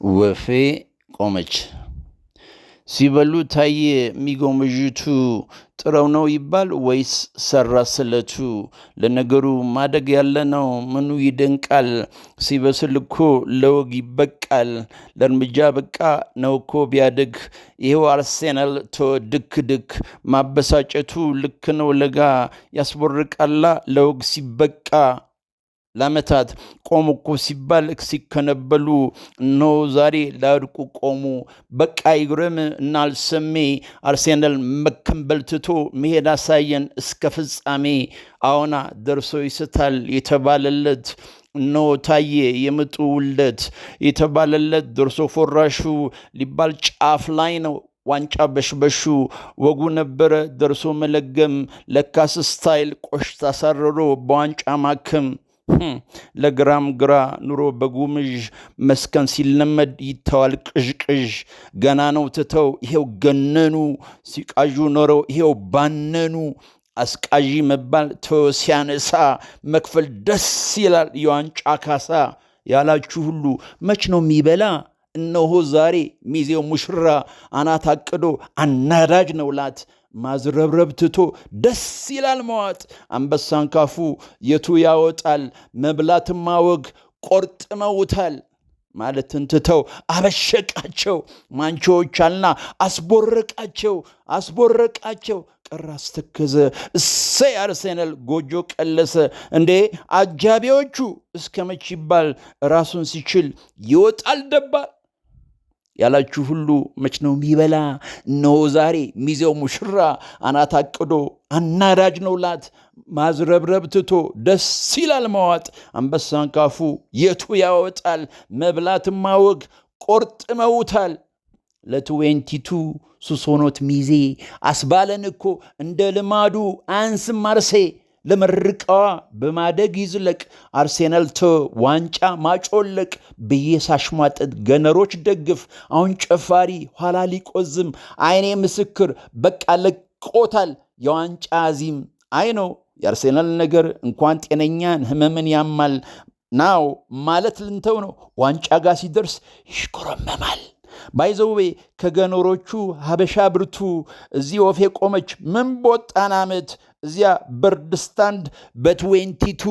ወፌ ቆመች ሲበሉ ታየ ሚጎመዥቱ ጥረው ነው ይባል ወይስ ሰራ ስለቱ? ለነገሩ ማደግ ያለ ነው ምኑ ይደንቃል? ሲበስል እኮ ለወግ ይበቃል። ለእርምጃ በቃ ነው እኮ ቢያድግ። ይሄው አርሴናል ድክ ድክ ማበሳጨቱ ልክ ነው ለጋ ያስቦርቃላ ለወግ ሲበቃ። ለዓመታት ቆሙ እኮ ሲባል ሲከነበሉ እነሆ ዛሬ ላድቁ ቆሙ። በቃ ይግረም እና አልሰሜ አርሴናል መከንበል ትቶ መሄድ አሳየን እስከ ፍጻሜ። አዎና ደርሶ ይስታል የተባለለት እነሆ ታየ የምጡ ውልደት የተባለለት ደርሶ ፎራሹ ሊባል ጫፍ ላይ ነው። ዋንጫ በሽበሹ ወጉ ነበረ ደርሶ መለገም። ለካስ ስታይል ቆሽታ ሳረሮ በዋንጫ ማክም። ለግራም ግራ ኑሮ በጉምዥ መስከን ሲለመድ ይተዋል ቅዥቅዥ። ገና ነው ትተው ይሄው ገነኑ ሲቃዡ ኖረው ይሄው ባነኑ። አስቃዢ መባል ሲያነሳ መክፈል ደስ ይላል የዋንጫ ካሳ። ያላችሁ ሁሉ መች ነው የሚበላ? እነሆ ዛሬ ሚዜው ሙሽራ አናት አቅዶ አናዳጅ ነው ላት። ማዝረብረብ ትቶ ደስ ይላል መዋጥ። አንበሳን ካፉ የቱ ያወጣል? መብላትማ ወግ ቆርጥመውታል። ማለትን ትተው አበሸቃቸው ማንቾዎቻልና አስቦረቃቸው። ቀር አስተከዘ እሰይ አርሴናል ጎጆ ቀለሰ። እንዴ አጃቢዎቹ እስከ መች ይባል? ራሱን ሲችል ይወጣል ደባል። ያላችሁ ሁሉ መች ነው የሚበላ? እነሆ ዛሬ ሚዜው ሙሽራ አናት አቅዶ አናዳጅ ነው ላት። ማዝረብረብ ትቶ ደስ ይላል መዋጥ። አንበሳን ካፉ የቱ ያወጣል? መብላትማ ወግ ቆርጥመውታል። ለትዌንቲቱ ሱሶኖት ሚዜ አስባለን እኮ እንደ ልማዱ አንስም አርሴ። ለመርቃዋ በማደግ ይዝለቅ አርሴናል ዋንጫ ማጮለቅ ብዬ ሳሽሟጠጥ ገነሮች ደግፍ። አሁን ጨፋሪ ኋላ ሊቆዝም አይኔ ምስክር በቃ ለቆታል የዋንጫ አዚም። አይ ነው የአርሴናል ነገር እንኳን ጤነኛን ህመምን ያማል። ናው ማለት ልንተው ነው ዋንጫ ጋር ሲደርስ ይሽኮረመማል። ባይዘዌ ከገኖሮቹ ሀበሻ ብርቱ እዚህ ወፌ ቆመች ምን ቦጣን ዓመት እዚያ በርድስታንድ በ22